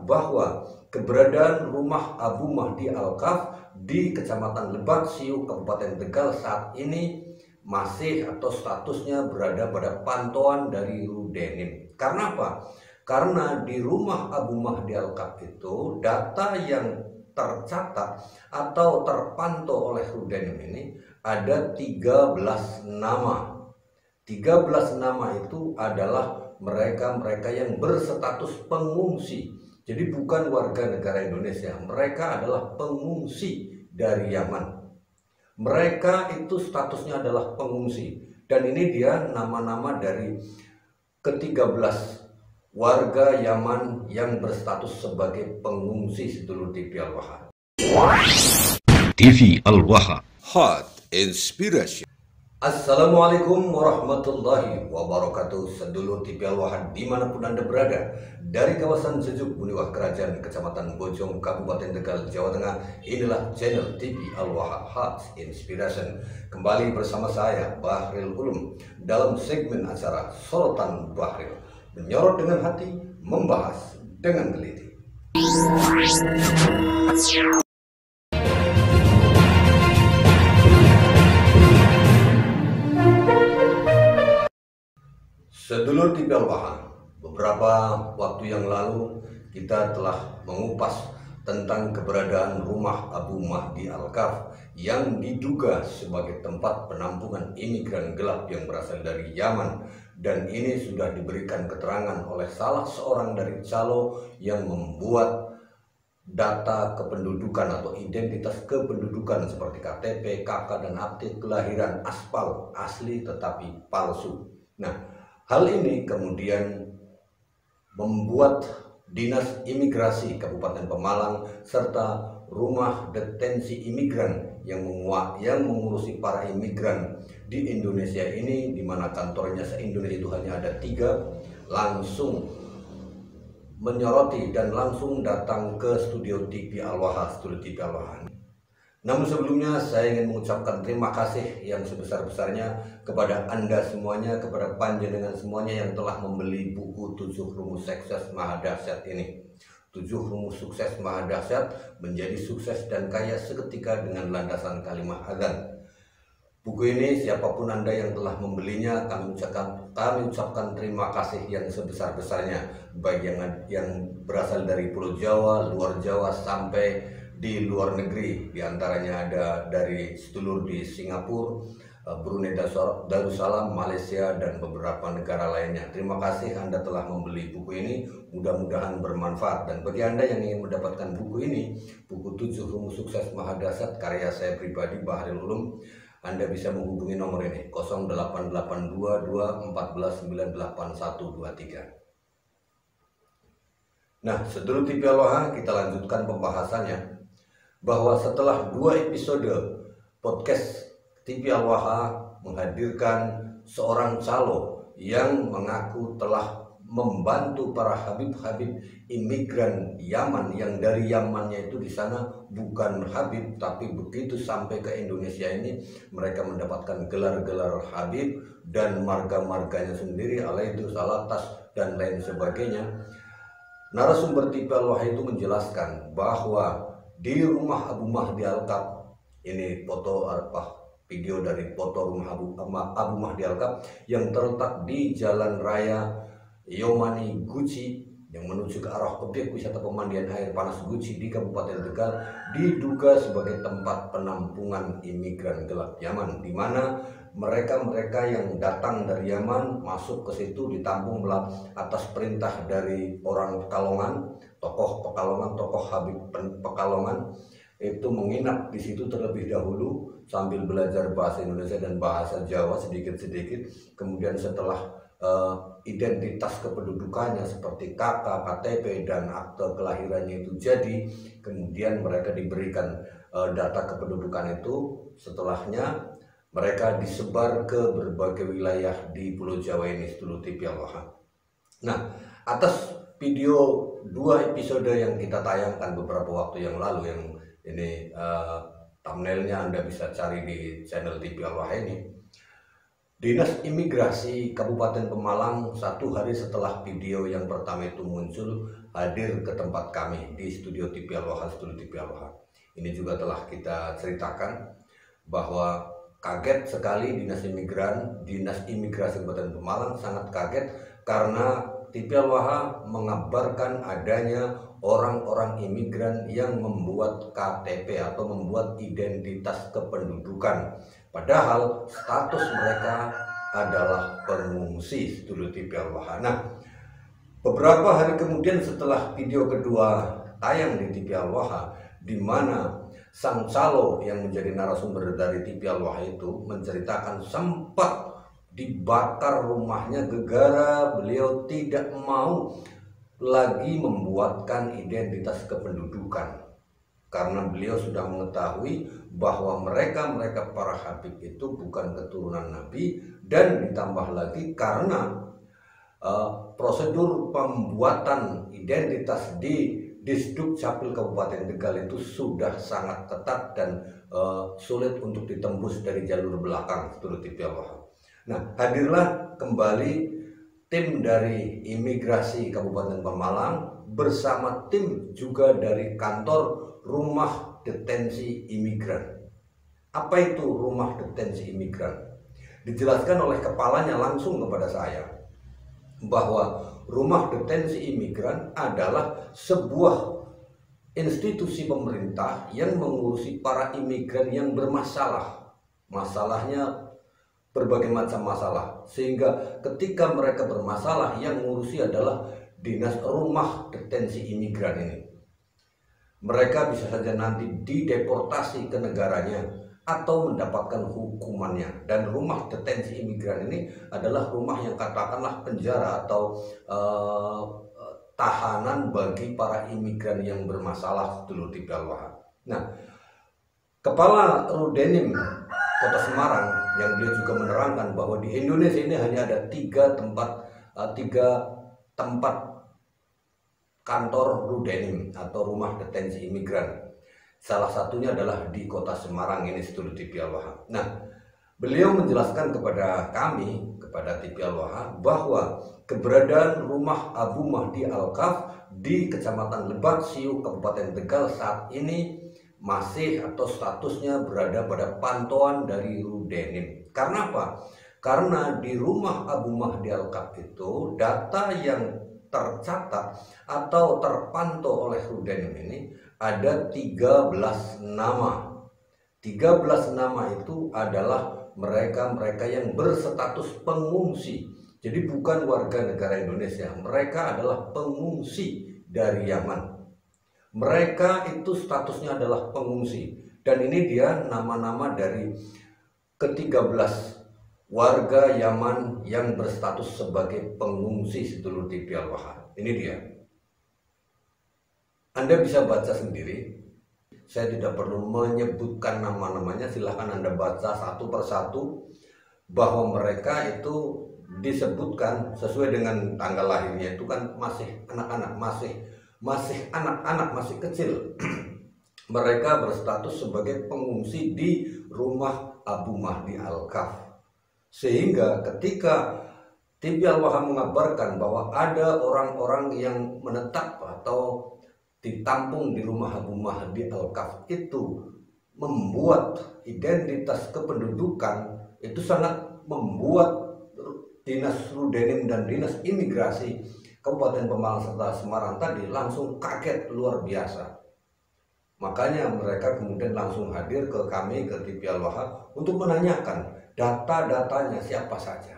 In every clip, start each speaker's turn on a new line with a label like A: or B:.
A: bahwa keberadaan rumah Abu Mahdi Al-Kaf di Kecamatan Lebak Siuk, Kabupaten Tegal saat ini masih atau statusnya berada pada pantauan dari Rudenim. Karena apa? Karena di rumah Abu Mahdi Al-Kaf itu data yang tercatat atau terpantau oleh Rudenim ini ada 13 nama. 13 nama itu adalah mereka-mereka yang berstatus pengungsi. Jadi bukan warga negara Indonesia, mereka adalah pengungsi dari Yaman. Mereka itu statusnya adalah pengungsi. Dan ini dia nama-nama dari ke-13 warga Yaman yang berstatus sebagai pengungsi sedulur TV Al-Waha.
B: TV Al-Waha,
C: Hot Inspiration.
A: Assalamualaikum warahmatullahi wabarakatuh, sedulur TV Al-Waha dimanapun Anda berada. Dari kawasan Sejuk Muniwah Kerajaan, Kecamatan Bojong, Kabupaten Tegal, Jawa Tengah, inilah channel TV Al-Waha Hot Inspiration. Kembali bersama saya Bahril Ulum dalam segmen acara Sorotan Bahril, menyorot dengan hati, membahas dengan teliti. Sedulur TV Al-Waha, beberapa waktu yang lalu kita telah mengupas tentang keberadaan rumah Abu Mahdi Al-Kaf yang diduga sebagai tempat penampungan imigran gelap yang berasal dari Yaman, dan ini sudah diberikan keterangan oleh salah seorang dari calo yang membuat data kependudukan atau identitas kependudukan seperti KTP, KK, dan akte kelahiran aspal asli tetapi palsu. Nah, hal ini kemudian membuat Dinas Imigrasi Kabupaten Pemalang serta Rumah Detensi Imigran yang mengurusi para imigran di Indonesia ini, di mana kantornya se-Indonesia itu hanya ada 3, langsung menyoroti dan langsung datang ke studio TV Al-Waha, studio TV Al-Waha. Namun sebelumnya saya ingin mengucapkan terima kasih yang sebesar-besarnya kepada Anda semuanya, kepada panjenengan semuanya yang telah membeli buku 7 Rumus Sukses Mahadahsyat ini. 7 Rumus Sukses Mahadahsyat menjadi sukses dan kaya seketika dengan landasan kalimat azan. Buku ini siapapun Anda yang telah membelinya, kami ucapkan terima kasih yang sebesar-besarnya, baik yang berasal dari Pulau Jawa, luar Jawa, sampai di luar negeri. Di antaranya ada dari sedulur di Singapura, Brunei Darussalam, Malaysia, dan beberapa negara lainnya. Terima kasih Anda telah membeli buku ini, mudah-mudahan bermanfaat. Dan bagi Anda yang ingin mendapatkan buku ini, buku 7 Rumus Sukses Mahadahsyat karya saya pribadi Bahril Ulum, Anda bisa menghubungi nomor ini 0882249123. Nah, sedulur TV Al-Waha, kita lanjutkan pembahasannya bahwa setelah 2 episode podcast TV Al-Waha menghadirkan seorang calo yang mengaku telah membantu para habib-habib imigran Yaman yang dari Yamannya itu di sana bukan habib, tapi begitu sampai ke Indonesia ini mereka mendapatkan gelar-gelar habib dan marga-marganya sendiri, alaidus, alatas, dan lain sebagainya. Narasumber TV Al-Waha itu menjelaskan bahwa di rumah Abu Mahdi Al-Kaf, ini video dari foto rumah Abu Mahdi Al-Kaf yang terletak di Jalan Raya Yomani Guci yang menuju ke arah objek wisata pemandian air panas Guci di Kabupaten Tegal, diduga sebagai tempat penampungan imigran gelap Yaman, di mana mereka yang datang dari Yaman masuk ke situ ditampung atas perintah dari orang Pekalongan, tokoh Pekalongan, tokoh Habib Pekalongan, itu menginap di situ terlebih dahulu sambil belajar bahasa Indonesia dan bahasa Jawa sedikit-sedikit. Kemudian setelah identitas kependudukannya seperti KK, KTP, dan akte kelahirannya itu jadi, kemudian mereka diberikan data kependudukan itu. Setelahnya mereka disebar ke berbagai wilayah di Pulau Jawa ini, sedulur TV Al-Waha. Nah, atas video 2 episode yang kita tayangkan beberapa waktu yang lalu, yang ini thumbnailnya Anda bisa cari di channel TV Al-Waha ini, Dinas Imigrasi Kabupaten Pemalang 1 hari setelah video yang pertama itu muncul hadir ke tempat kami di studio TV Al-Waha, Ini juga telah kita ceritakan bahwa kaget sekali Dinas Imigrasi Kabupaten Pemalang sangat kaget karena TV Al-Waha mengabarkan adanya orang-orang imigran yang membuat KTP atau membuat identitas kependudukan. Padahal status mereka adalah pengungsi, studio TV Al-Waha. Nah, beberapa hari kemudian setelah video kedua tayang di TV Al-Waha, di mana sang calo yang menjadi narasumber dari TV Al-Waha itu menceritakan sempat dibakar rumahnya gara-gara beliau tidak mau lagi membuatkan identitas kependudukan, karena beliau sudah mengetahui bahwa mereka para habib itu bukan keturunan Nabi, dan ditambah lagi karena prosedur pembuatan identitas di Disduk Capil Kabupaten Tegal itu sudah sangat ketat dan sulit untuk ditembus dari jalur belakang, seluruh TV Al-Waha. Nah, hadirlah kembali tim dari Imigrasi Kabupaten Pemalang bersama tim juga dari kantor Rumah Detensi Imigran. Apa itu Rumah Detensi Imigran? Dijelaskan oleh kepalanya langsung kepada saya bahwa Rumah Detensi Imigran adalah sebuah institusi pemerintah yang mengurusi para imigran yang bermasalah. Masalahnya berbagai macam masalah, sehingga ketika mereka bermasalah yang mengurusi adalah Dinas Rumah Detensi Imigran ini. Mereka bisa saja nanti dideportasi ke negaranya atau mendapatkan hukumannya. Dan Rumah Detensi Imigran ini adalah rumah yang katakanlah penjara atau tahanan bagi para imigran yang bermasalah, dulu di Al-Waha. Nah, Kepala Rudenim Kota Semarang yang beliau juga menerangkan bahwa di Indonesia ini hanya ada tiga tempat kantor Rudenim atau Rumah Detensi Imigran. Salah satunya adalah di Kota Semarang ini, studio TV Al-Waha. Nah, beliau menjelaskan kepada kami, kepada TV Al-Waha, bahwa keberadaan rumah Abu Mahdi Al-Kaf di Kecamatan Lebak Siu, Kabupaten Tegal saat ini masih atau statusnya berada pada pantauan dari Rudenim. Karena apa? Karena di rumah Abu Mahdi Al-Kaf itu data yang tercatat atau terpantau oleh Rudenim ini ada 13 nama. 13 nama itu adalah mereka yang berstatus pengungsi. Jadi bukan warga negara Indonesia, mereka adalah pengungsi dari Yaman. Mereka itu statusnya adalah pengungsi. Dan ini dia nama-nama dari ke-13 warga Yaman yang berstatus sebagai pengungsi, sedulur TV Al-Waha. Ini dia. Anda bisa baca sendiri. Saya tidak perlu menyebutkan nama-namanya, silahkan Anda baca satu persatu bahwa mereka itu disebutkan sesuai dengan tanggal lahirnya itu kan masih anak-anak, masih kecil. Mereka berstatus sebagai pengungsi di rumah Abu Mahdi Al-Kaf. Sehingga ketika TV Al-Waha mengabarkan bahwa ada orang-orang yang menetap atau ditampung di rumah Abu Mahdi Al-Kaf itu membuat identitas kependudukan, itu sangat membuat Dinas Rudenim dan Dinas Imigrasi Kabupaten Pemalang serta Semarang tadi langsung kaget luar biasa. Makanya mereka kemudian langsung hadir ke kami, ke TV Al-Waha untuk menanyakan data-datanya siapa saja.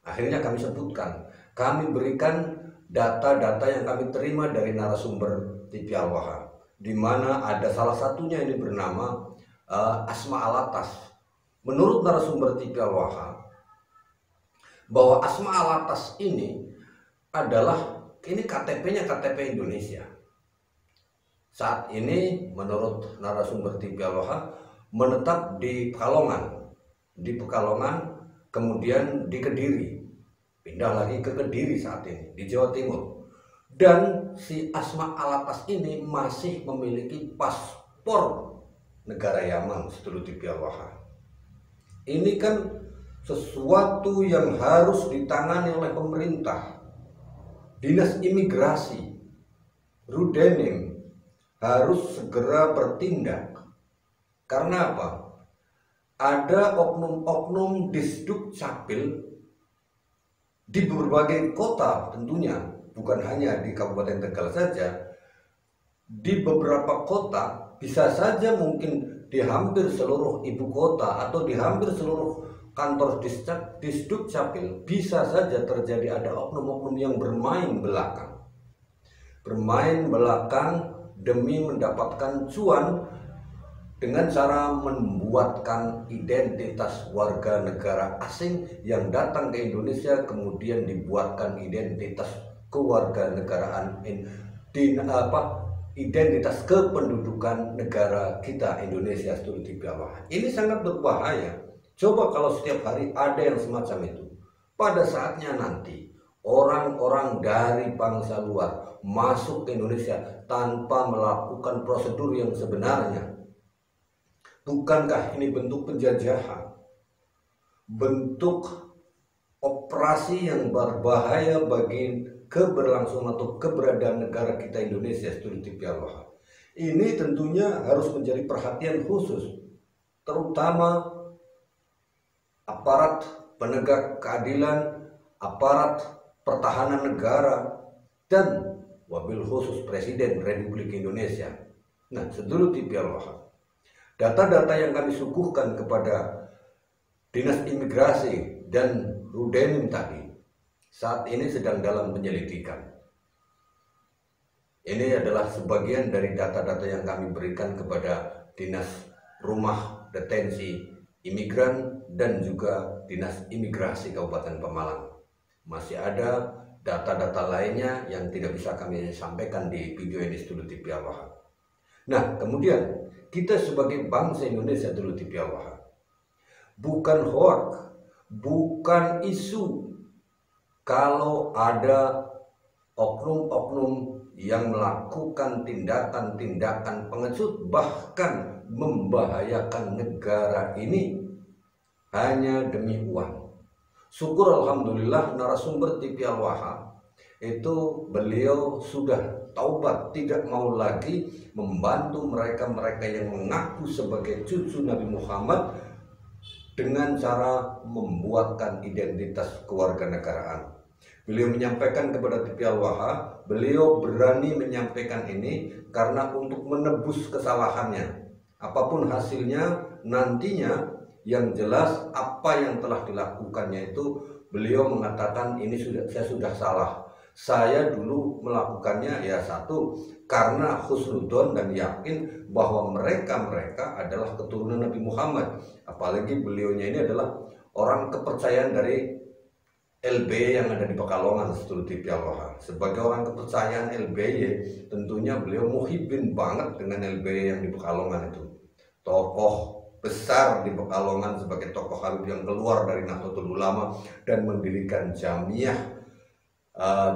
A: Akhirnya kami sebutkan, kami berikan data-data yang kami terima dari narasumber TV Al-Waha, di mana ada salah satunya ini bernama Asma Alatas. Menurut narasumber TV Al-Waha, bahwa Asma Alatas ini adalah KTP-nya KTP Indonesia. Saat ini menurut narasumber TV Al-Waha menetap di Pekalongan, kemudian di Kediri, pindah lagi ke Kediri saat ini di Jawa Timur. Dan si Asma Alatas ini masih memiliki paspor negara Yaman, seluruh TV Al-Waha. Ini kan sesuatu yang harus ditangani oleh pemerintah. Dinas Imigrasi Rudenim harus segera bertindak. Karena apa? Ada oknum-oknum Disduk Capil di berbagai kota tentunya, bukan hanya di Kabupaten Tegal saja. Di beberapa kota, bisa saja mungkin di hampir seluruh ibu kota atau di hampir seluruh kantor Disduk Capil, bisa saja terjadi ada oknum-oknum yang bermain belakang. Bermain belakang demi mendapatkan cuan dengan cara membuatkan identitas warga negara asing yang datang ke Indonesia, kemudian dibuatkan identitas kewarganegaraan identitas kependudukan negara kita Indonesia. Studi bawah. Ini sangat berbahaya. Coba kalau setiap hari ada yang semacam itu. Pada saatnya nanti orang-orang dari bangsa luar masuk ke Indonesia tanpa melakukan prosedur yang sebenarnya. Bukankah ini bentuk penjajahan? Bentuk operasi yang berbahaya bagi keberlangsungan atau keberadaan negara kita Indonesia. Studi bawah. Ini tentunya harus menjadi perhatian khusus, terutama aparat penegak keadilan, aparat pertahanan negara, dan wabil khusus Presiden Republik Indonesia. Nah, sedulur bawah, data-data yang kami suguhkan kepada Dinas Imigrasi dan Rudenim tadi saat ini sedang dalam penyelidikan. Ini adalah sebagian dari data-data yang kami berikan kepada Dinas Rumah Detensi Imigran dan juga Dinas Imigrasi Kabupaten Pemalang. Masih ada data-data lainnya yang tidak bisa kami sampaikan di video ini studi bawah. Nah, kemudian kita sebagai bangsa Indonesia studi bawah, bukan hoax, bukan isu kalau ada oknum-oknum yang melakukan tindakan-tindakan pengecut bahkan membahayakan negara ini hanya demi uang. Syukur alhamdulillah narasumber TV Al-Waha itu beliau sudah taubat, tidak mau lagi membantu mereka-mereka yang mengaku sebagai cucu Nabi Muhammad dengan cara membuatkan identitas kewarganegaraan. Beliau menyampaikan kepada TV Al-Waha, beliau berani menyampaikan ini karena untuk menebus kesalahannya. Apapun hasilnya nantinya, yang jelas apa yang telah dilakukannya itu beliau mengatakan ini saya sudah salah. Saya dulu melakukannya ya satu karena husnudon dan yakin bahwa mereka adalah keturunan Nabi Muhammad. Apalagi beliaunya ini adalah orang kepercayaan dari LBY yang ada di Pekalongan, studi bawah. Sebagai orang kepercayaan LBY, tentunya beliau muhibbin banget dengan LBY yang di Pekalongan itu. Tokoh besar di Pekalongan sebagai tokoh Habib yang keluar dari Nahdlatul Ulama dan mendirikan Jamiah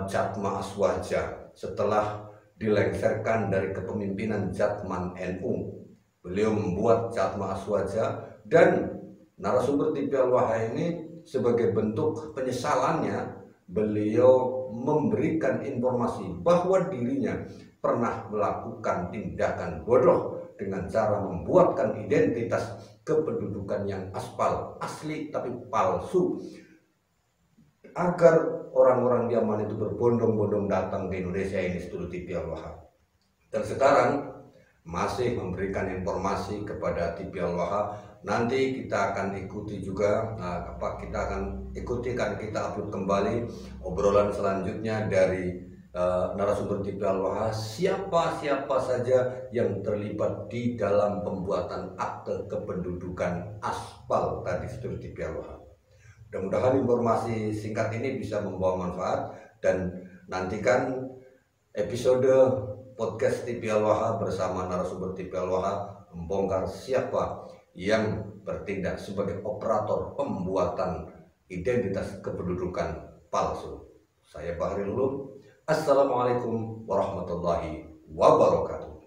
A: Jatma Aswaja setelah dilengsarkan dari kepemimpinan Jatman NU. Beliau membuat Jatma Aswaja dan narasumber TV Al-Waha ini sebagai bentuk penyesalannya beliau memberikan informasi bahwa dirinya pernah melakukan tindakan bodoh dengan cara membuatkan identitas kependudukan yang asli tapi palsu agar orang-orang di Yaman itu berbondong-bondong datang ke Indonesia ini studi TV Al-Waha. Dan sekarang masih memberikan informasi kepada TV Al-Waha. Nanti kita akan ikuti juga kita upload kembali obrolan selanjutnya dari narasumber TV Al-Waha, siapa saja yang terlibat di dalam pembuatan akte kependudukan aspal tadi studi TV Al-Waha. Mudah-mudahan informasi singkat ini bisa membawa manfaat dan nantikan episode podcast TV Al-Waha bersama narasumber TV Al-Waha membongkar siapa yang bertindak sebagai operator pembuatan identitas kependudukan palsu. Saya Bahril Ulum. Assalamualaikum warahmatullahi wabarakatuh.